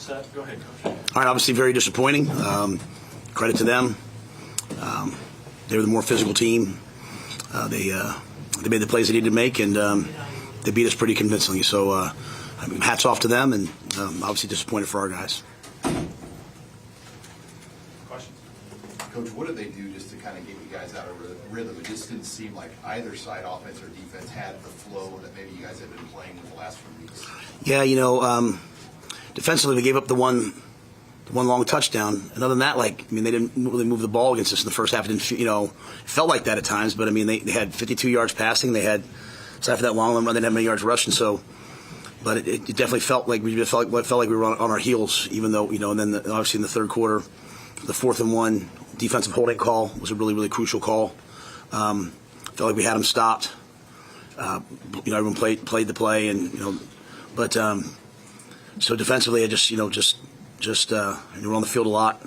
Seth, go ahead, Coach. All right, obviously very disappointing. Credit to them. They were the more physical team. They made the plays they needed to make, and they beat us pretty convincingly. So I mean, hats off to them, and obviously disappointed for our guys. Questions? Coach, what did they do just to kind of get you guys out of rhythm? It just didn't seem like either side, offense or defense, had the flow that maybe you guys had been playing with the last few weeks. Yeah, defensively, we gave up the one long touchdown. And other than that, they didn't really move the ball against us in the first half. It didn't, it felt like that at times. But I mean, they had 52 yards passing. They had, aside from that long run, they didn't have many yards rushing. So, but it definitely felt like we were on our heels. Even though, and then obviously in the third quarter, the 4th and 1 defensive holding call was a really crucial call. Felt like we had them stopped. Everyone played the play, and but. So defensively, I just we were on the field a lot.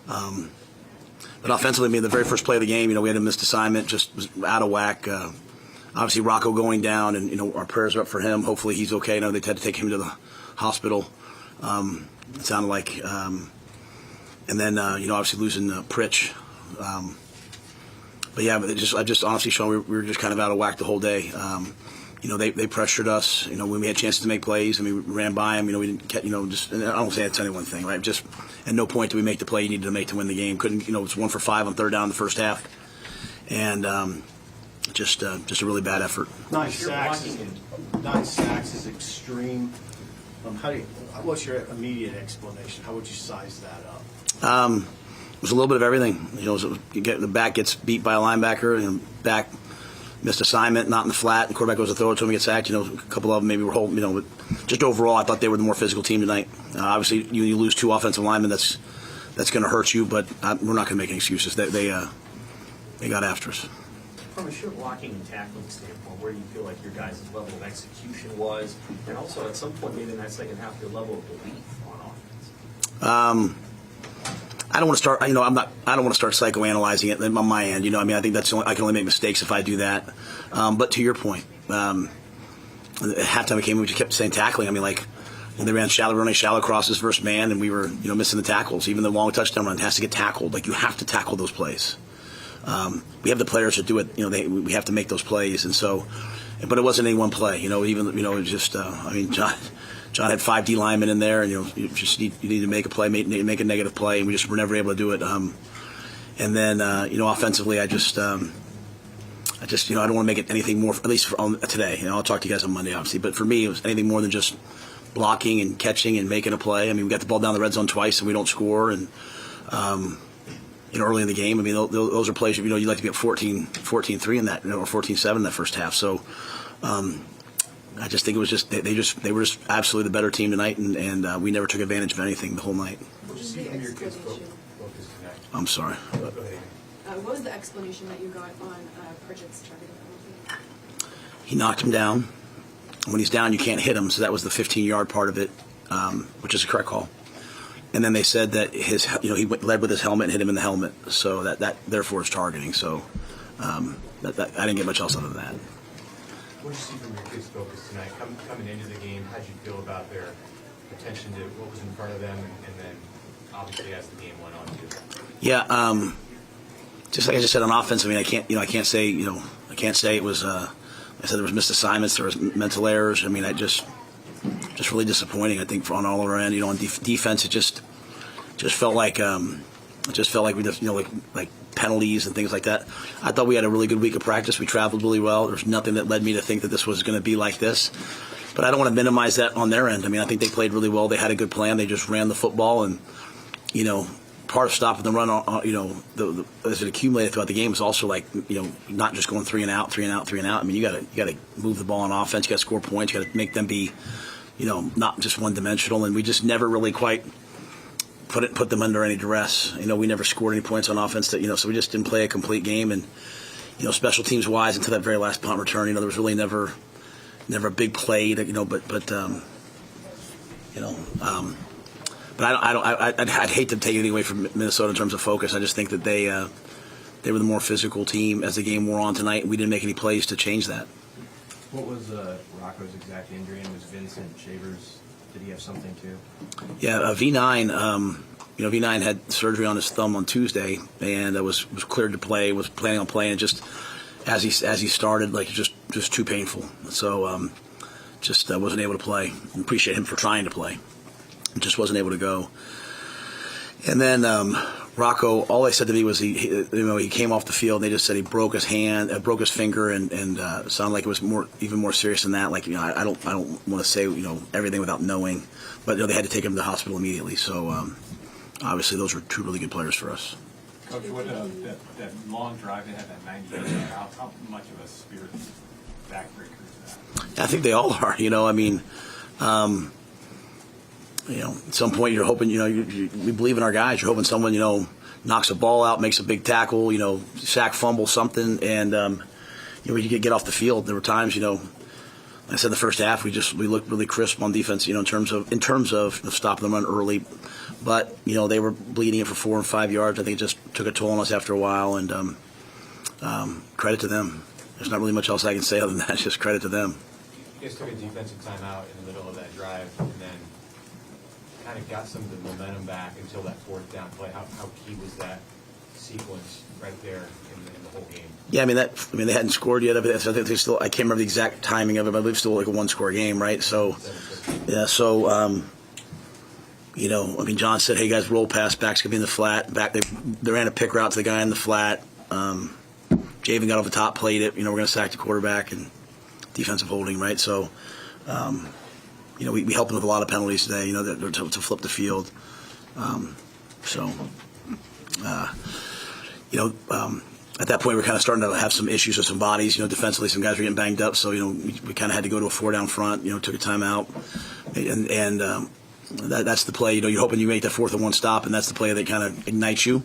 But offensively, I mean, the very first play of the game, we had a missed assignment, just was out of whack. Obviously, Rocco going down, and our prayers are up for him. Hopefully, he's okay. Now they had to take him to the hospital. It sounded like, and then obviously losing Pritch. But yeah, I just honestly, Sean, we were just kind of out of whack the whole day. They pressured us. When we had chances to make plays, we ran by them. We didn't get, just. And I don't say that's any one thing, right? Just at no point did we make the play you needed to make to win the game. Couldn't, it was 1 for 5 on third down in the first half, and just a really bad effort. 9 sacks is extreme. What's your immediate explanation? How would you size that up? It was a little bit of everything. The back gets beat by a linebacker, and back missed assignment, not in the flat. The quarterback goes to throw it to him, gets sacked. A couple of them maybe were holding. But just overall, I thought they were the more physical team tonight. Obviously, you lose 2 offensive linemen, that's going to hurt you. But we're not going to make any excuses. They got after us. From a sheer blocking and tackling standpoint, where do you feel like your guys' level of execution was, and also at some point maybe in that second half your level of belief on offense? I don't want to start. I don't want to start psychoanalyzing it on my end. I think I can only make mistakes if I do that. But to your point, at halftime it came, we just kept saying tackling. They ran running shallow crosses versus man, and we were missing the tackles. Even the long touchdown run has to get tackled. You have to tackle those plays. We have the players to do it. We have to make those plays, and so. But it wasn't any one play. It was just. John had 5 D linemen in there, and you need to make a play, make a negative play, and we just were never able to do it. And then offensively, I don't want to make it anything more. At least for today, I'll talk to you guys on Monday, obviously. But for me, it was anything more than just blocking and catching and making a play. We got the ball down the red zone twice and we don't score, and early in the game, those are plays. You'd like to be at 14-3 in that, or 14-7 in that first half. So. I just think it was just they were just absolutely the better team tonight, and we never took advantage of anything the whole night. I'm sorry. What was the explanation that you got on Pritchett's targeting penalty? He knocked him down. When he's down, you can't hit him, so that was the 15-yard part of it, which is a correct call. And then they said that he led with his helmet and hit him in the helmet, so that therefore is targeting. So I didn't get much else other than that. What did you see from your kids' focus tonight? Coming into the game, how did you feel about their attention to what was in front of them, and then obviously as the game went on too? Yeah, just like I just said on offense. I can't say it was. I said there was missed assignments, there was mental errors. I just really disappointing. I think on all of our end. On defense, it just felt like we just like penalties and things like that. I thought we had a really good week of practice. We traveled really well. There's nothing that led me to think that this was going to be like this. But I don't want to minimize that on their end. I think they played really well. They had a good plan. They just ran the football, and part of stopping the run, as it accumulated throughout the game is also not just going 3 and out. You got to move the ball on offense. You got to score points. You got to make them be, not just one dimensional. And we just never really quite put them under any duress. We never scored any points on offense. So we just didn't play a complete game. And special teams wise, until that very last punt return, there was really never a big play. But I'd hate to take anything away from Minnesota in terms of focus. I just think that they were the more physical team as the game wore on tonight. We didn't make any plays to change that. What was Rocco's exact injury, and was Vincent Shavers Did he have something too? Yeah, V9. V9 had surgery on his thumb on Tuesday, and was cleared to play. Was planning on playing, and just as he started, like just too painful. So just wasn't able to play. Appreciate him for trying to play. Just wasn't able to go. And then Rocco, all they said to me was he came off the field and they just said he broke his hand, broke his finger, and sounded like it was even more serious than that. Like I don't want to say everything without knowing, but they had to take him to the hospital immediately. So obviously those were two really good players for us. Coach, what that long drive they had, that 90 minutes, how much of a spirit backbreaker is that? I think they all are. At some point you're hoping, we believe in our guys. You're hoping someone, knocks a ball out, makes a big tackle, sack, fumble, something, and we could get off the field. There were times, like I said in the first half, we looked really crisp on defense, in terms of stopping the run early. But they were bleeding it for 4 and 5 yards. I think it just took a toll on us after a while, and credit to them. There's not really much else I can say other than that. Just credit to them. You guys took a defensive timeout in the middle of that drive, and then kind of got some of the momentum back until that fourth down play. How key was that sequence right there in the whole game? Yeah, they hadn't scored yet. I think they still. I can't remember the exact timing of it, but I believe it's still like a 1-score game, right? So, yeah. So, John said, "Hey guys, roll pass. Back's gonna be in the flat." Back they ran a pick route to the guy in the flat. Javen got over the top, played it. We're gonna sack the quarterback and defensive holding, right? So. We helped them with a lot of penalties today, to flip the field. At that point, we're kind of starting to have some issues with some bodies. Defensively, some guys were getting banged up, so we kind of had to go to a 4-down front. Took a timeout, and that's the play. You're hoping you make that 4th and 1 stop, and that's the play that kind of ignites you.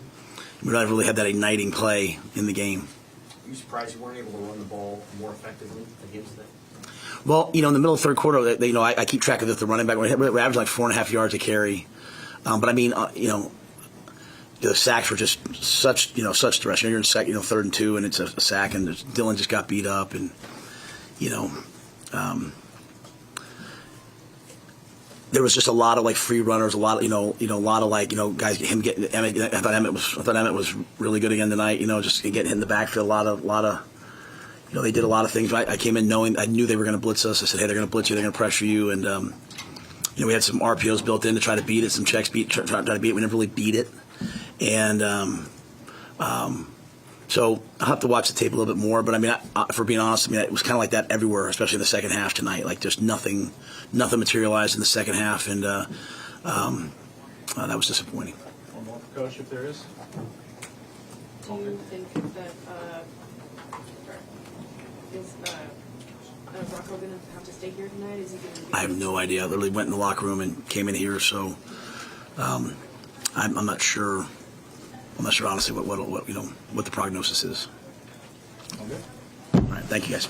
We don't really have that igniting play in the game. Are you surprised you weren't able to run the ball more effectively against them? Well, in the middle of the third quarter, I keep track of the running back. We averaged like 4.5 yards a carry. But the sacks were just such stress. You're in 3rd and 2, and it's a sack, and Dylan just got beat up, and there was just a lot of free runners, a lot of guys. Him getting Emmett. I thought Emmett was really good again tonight. Just getting hit in the backfield, a lot of. They did a lot of things. I came in knowing I knew they were going to blitz us. I said, hey, they're going to blitz you. They're going to pressure you. And, we had some RPOs built in to try to beat it, some checks try to beat it. We never really beat it. And so I'll have to watch the tape a little bit more. But, for being honest, it was kind of like that everywhere, especially in the second half tonight. Just nothing materialized in the second half. And that was disappointing. One more for Coach, if there is. Do you think that is Rocco going to have to stay here tonight? Is he going to? I have no idea. I literally went in the locker room and came in here, so I'm not sure. I'm not sure honestly what the prognosis is. Okay. All right, thank you guys.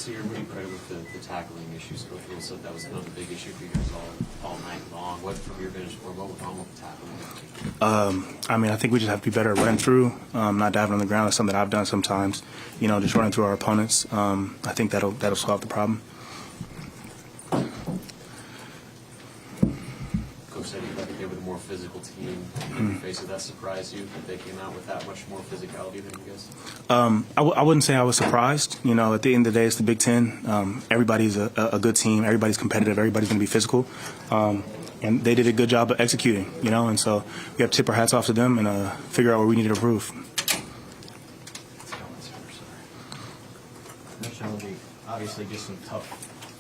What do you credit with the tackling issues? Coach Will said that was kind of a big issue for you guys all night long. What, from your vantage point, what was wrong with the tackling? I think we just have to be better at running through, not diving on the ground. That's something I've done sometimes. Just running through our opponents. I think that'll solve the problem. Coach said they were the more physical team. In your face, did that surprise you that they came out with that much more physicality than you guys? I wouldn't say I was surprised. At the end of the day, it's the Big Ten. Everybody's a good team. Everybody's competitive. Everybody's going to be physical. And they did a good job of executing, and so we have to tip our hats off to them and figure out what we need to improve. obviously just some tough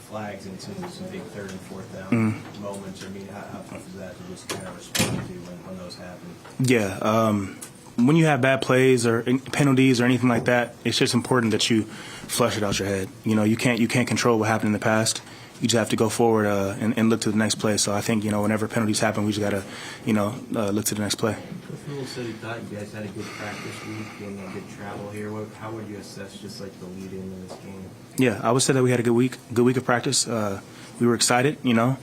flags and some big third and fourth down moments. I mean, how tough is that to just kind of respond to when those happen? Yeah. When you have bad plays or penalties or anything like that, it's just important that you flush it out your head. You know, you can't control what happened in the past. You just have to go forward and look to the next play. So I think, you know, whenever penalties happen, we just got to, you know, look to the next play. Coach Newell said he thought you guys had a good practice week and a good travel here. How would you assess just like the lead into this game? Yeah, I would say that we had a good week of practice. We were excited, you know,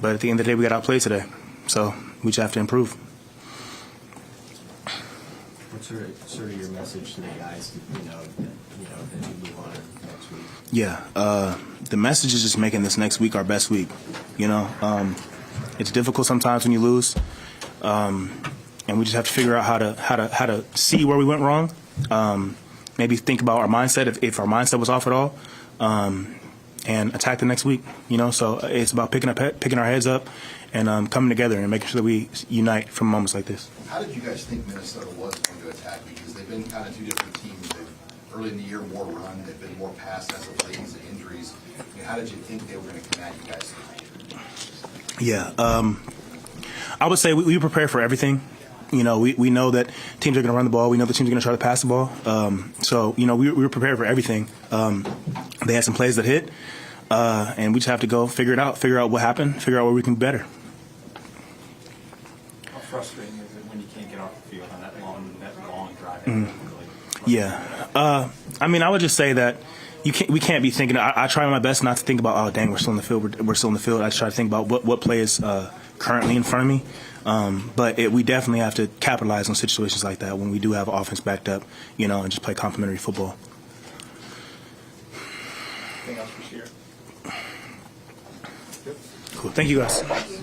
but at the end of the day, we got outplayed today. So we just have to improve. What's sort of your message to the guys, that you move on next week? Yeah, the message is just making this next week our best week. You know, it's difficult sometimes when you lose, and we just have to figure out how to see where we went wrong. Maybe think about our mindset if our mindset was off at all, and attack the next week. You know, so it's about picking our heads up and coming together and making sure that we unite from moments like this. How did you guys think Minnesota was going to attack? Because they've been kind of two different teams. Early in the year, more run. They've been more pass as of late because of injuries. I mean, how did you think they were going to come at you guys? Yeah, I would say we prepare for everything. You know, we know that teams are going to run the ball. We know the teams are going to try to pass the ball. So, you know, we were prepared for everything. They had some plays that hit, and we just have to go figure out what happened, figure out where we can be better. How frustrating is it when you can't get off the field on that long drive? Yeah. I mean, I would just say that we can't be thinking. I try my best not to think about, oh, dang, we're still in the field. We're still in the field. I just try to think about what play is currently in front of me. But we definitely have to capitalize on situations like that when we do have offense backed up, you know, and just play complementary football. Anything else for Sheer? Cool. Thank you, guys. Thank you.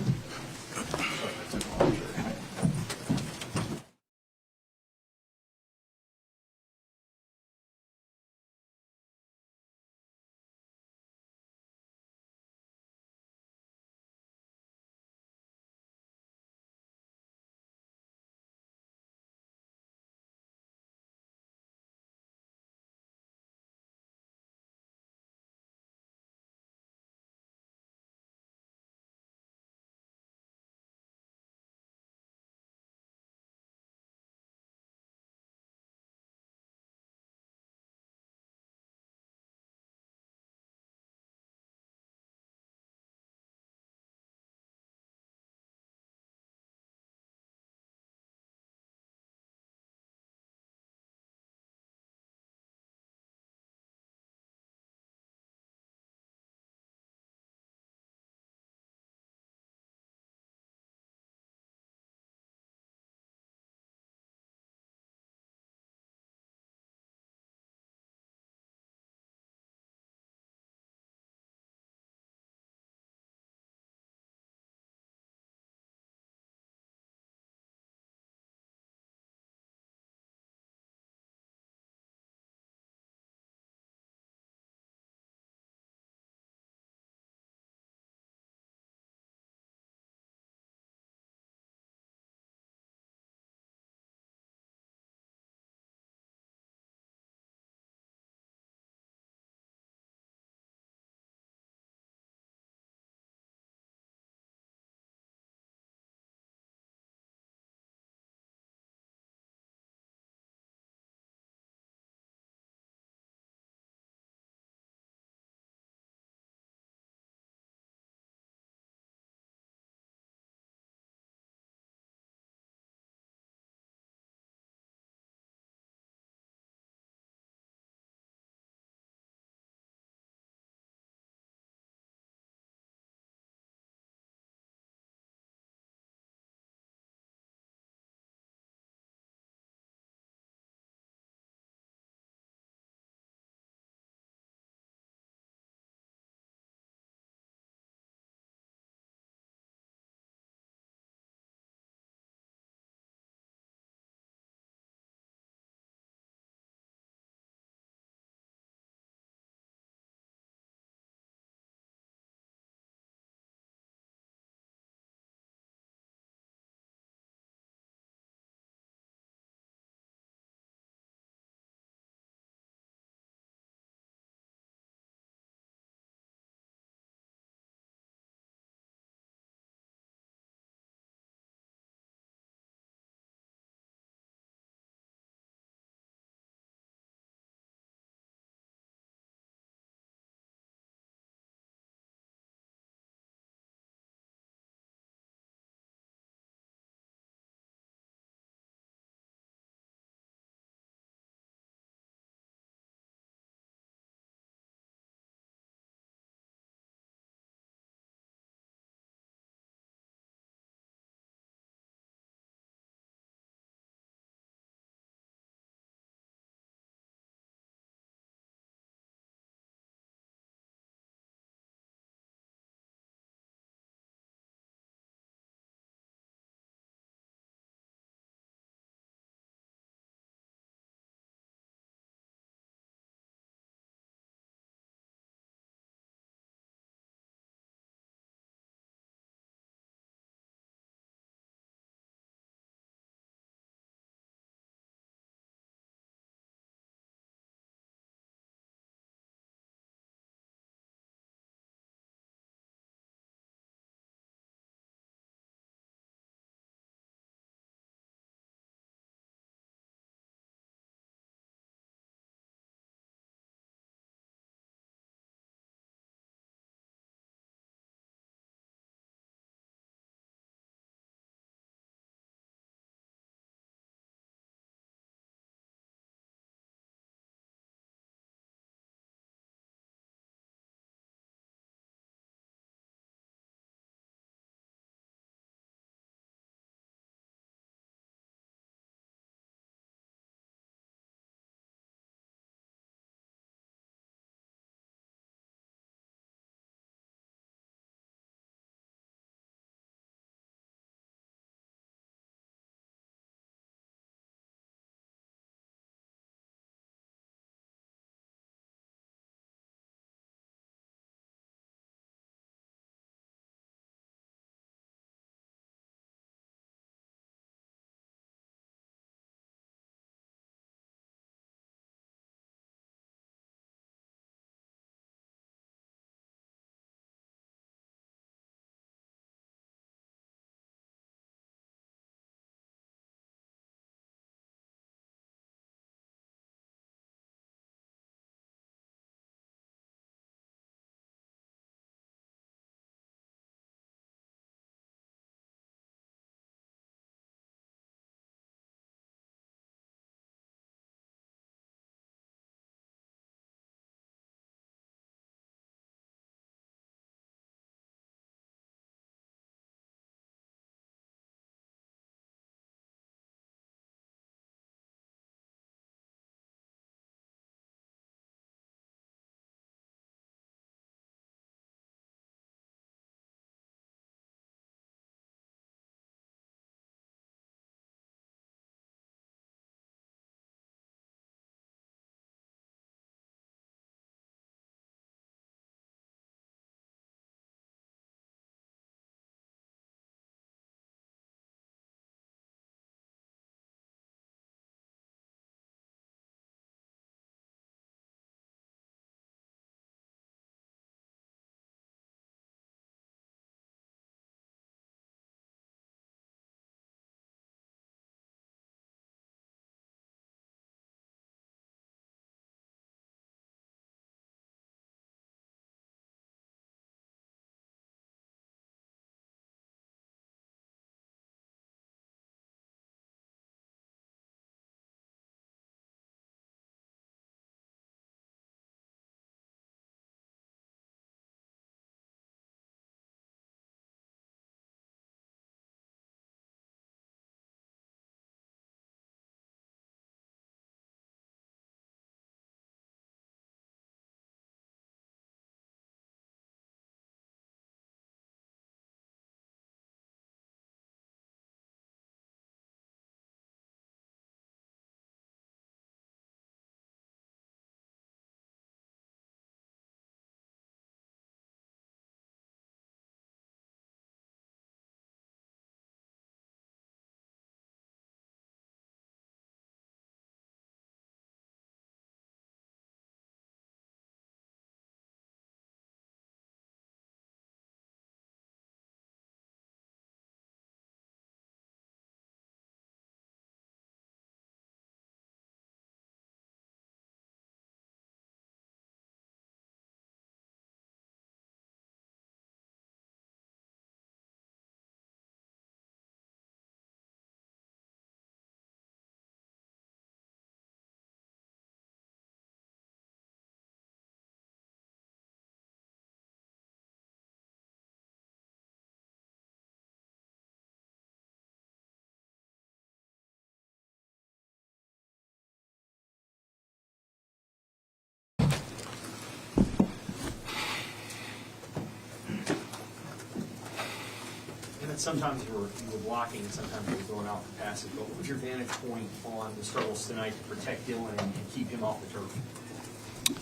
sometimes you were blocking and sometimes you were going out for passes, but what was your vantage point on the struggles tonight to protect Dylan and keep him off the turf?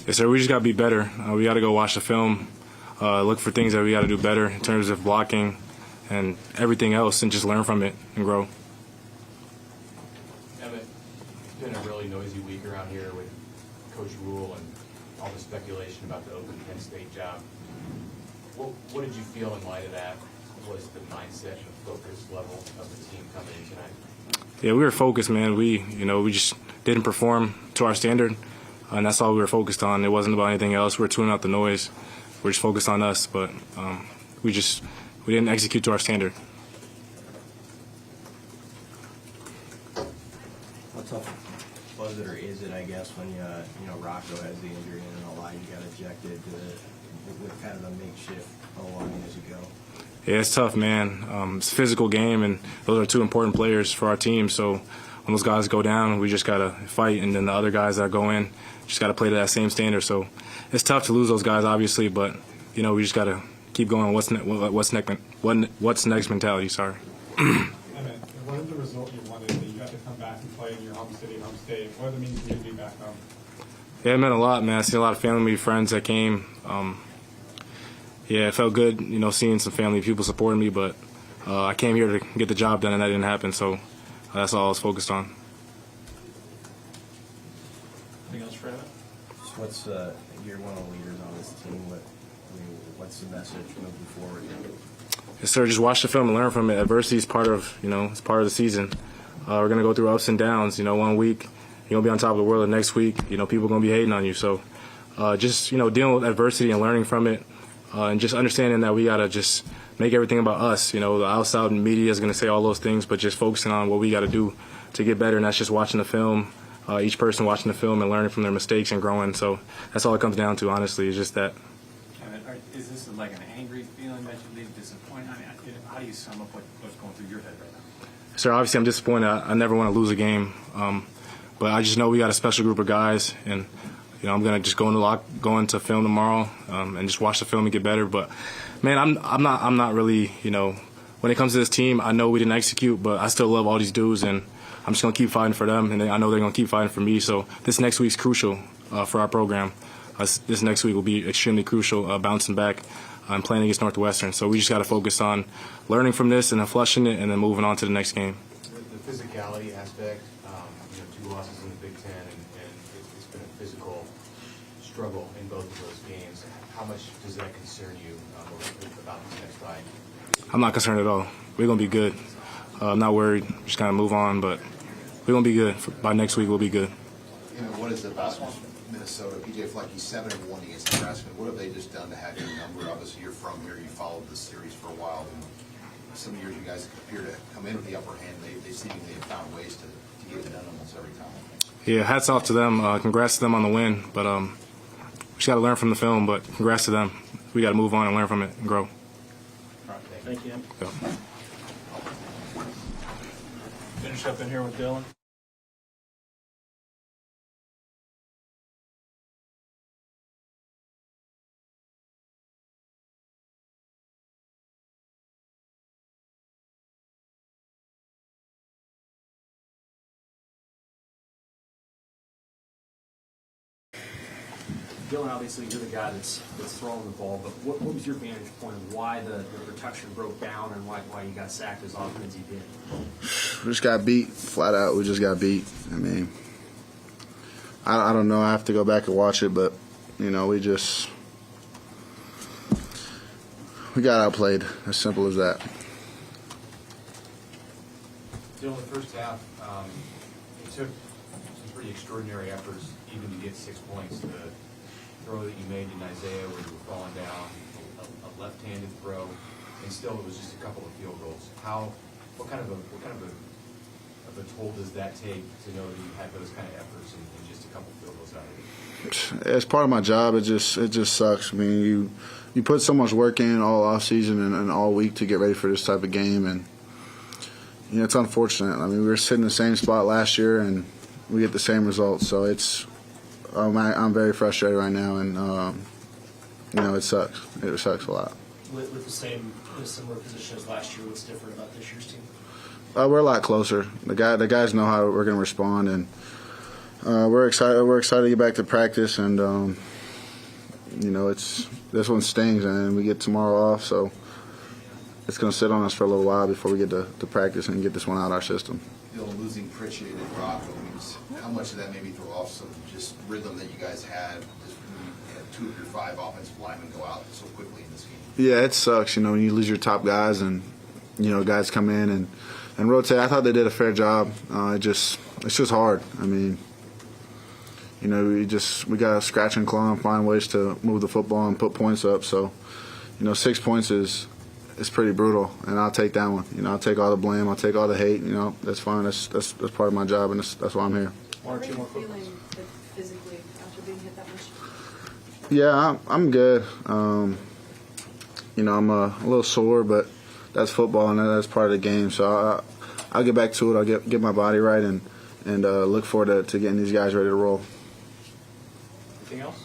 Yes, sir. We just got to be better. We got to go watch the film, look for things that we got to do better in terms of blocking and everything else, and just learn from it and grow. Emmett, it's been a really noisy week around here with Coach Rule and all the speculation about the open Penn State job. What did you feel in light of that? What was the mindset and focus level of the team coming in tonight? Yeah, we were focused, man. We just didn't perform to our standard, and that's all we were focused on. It wasn't about anything else. We were tuning out the noise. We're just focused on us, but we didn't execute to our standard. How tough was it, or is it, I guess, when Rocco has the injury and a lot you got ejected with kind of a makeshift O-line as you go? Yeah, it's tough, man. It's a physical game, and those are two important players for our team. So when those guys go down, we just got to fight, and then the other guys that go in just got to play to that same standard. So it's tough to lose those guys, obviously, but, we just got to keep going. What's next mentality, sorry. Emmett, it wasn't the result you wanted, that you got to come back and play in your home city, home state. What does it mean for you to be back home? Yeah, it meant a lot, man. I seen a lot of family, friends that came. Yeah, it felt good, seeing some family people supporting me, but I came here to get the job done, and that didn't happen, so that's all I was focused on. Anything else, Fred? What's you're one of the leaders on this team. What's the message moving forward? Yes, sir. Just watch the film and learn from it. Adversity is part of, it's part of the season. We're gonna go through ups and downs. 1 week you're gonna be on top of the world, the next week, people are gonna be hating on you. So, just dealing with adversity and learning from it, and just understanding that we gotta just make everything about us. The outside media is gonna say all those things, but just focusing on what we gotta do to get better, and that's just watching the film. Each person watching the film and learning from their mistakes and growing. So that's all it comes down to, honestly, is just that. Is this like an angry feeling that you leave disappointed? I mean, how do you sum up what's going through your head right now? Sir, obviously I'm disappointed. I never want to lose a game, but I just know we got a special group of guys, and I'm gonna just go into film tomorrow and just watch the film and get better. But man, I'm not really when it comes to this team, I know we didn't execute, but I still love all these dudes, and I'm just gonna keep fighting for them, and I know they're gonna keep fighting for me. So this next week's crucial for our program. This next week will be extremely crucial, bouncing back and playing against Northwestern. So we just got to focus on learning from this and then flushing it and then moving on to the next game. The physicality aspect, 2 losses in the Big Ten, and it's been a physical struggle in both of those games. How much does that concern you about this next fight? I'm not concerned at all. We're going to be good. I'm not worried. Just kind of move on, but we're going to be good. By next week, we'll be good. What is it about Minnesota? PJ Flecky's 7-1 against Nebraska. What have they just done to have your number? Obviously, you're from here. You followed this series for a while. And some years you guys appear to come in with the upper hand. They seemingly have found ways to get it done almost every time. Yeah, hats off to them. Congrats to them on the win. But we just got to learn from the film. But congrats to them. We got to move on and learn from it and grow. Thank you. So. Finish up in here with Dylan. Dylan, obviously you're the guy that's throwing the ball, but what was your vantage point of why the protection broke down and why you got sacked as often as you did? We just got beat, flat out. We just got beat. I mean, I don't know. I have to go back and watch it, but, we got outplayed. As simple as that. Dylan, the first half, it took some pretty extraordinary efforts even to get 6 points. The throw that you made in Isaiah where you were falling down, a left-handed throw, and still it was just a couple of field goals. What kind of a toll does that take to know that you had those kind of efforts and just a couple of field goals out of it? As part of my job, it just sucks. I mean, you put so much work in all off season and all week to get ready for this type of game, and it's unfortunate. I mean, we were sitting in the same spot last year, and we get the same results. So I'm very frustrated right now, and it sucks. It sucks a lot. With the same in a similar position as last year? What's different about this year's team? We're a lot closer. The guys know how we're going to respond, and we're excited. We're excited to get back to practice, and this one stings, and we get tomorrow off, so it's going to sit on us for a little while before we get to practice and get this one out of our system. Losing Pritchett and Rocco, how much of that maybe throw off some just rhythm that you guys had? Just when you had 2 of your 5 offensive linemen go out so quickly in this game. Yeah, it sucks, when you lose your top guys and, guys come in and rotate. I thought they did a fair job. It's just hard. I mean, we got to scratch and claw and find ways to move the football and put points up. So, 6 points is pretty brutal, and I'll take that one. I'll take all the blame. I'll take all the hate. That's fine. That's part of my job, and that's why I'm here. How are you feeling physically after being hit that much? Yeah, I'm good. I'm a little sore, but that's football, and that's part of the game. So I'll get back to it. I'll get my body right and look forward to getting these guys ready to roll. Anything else?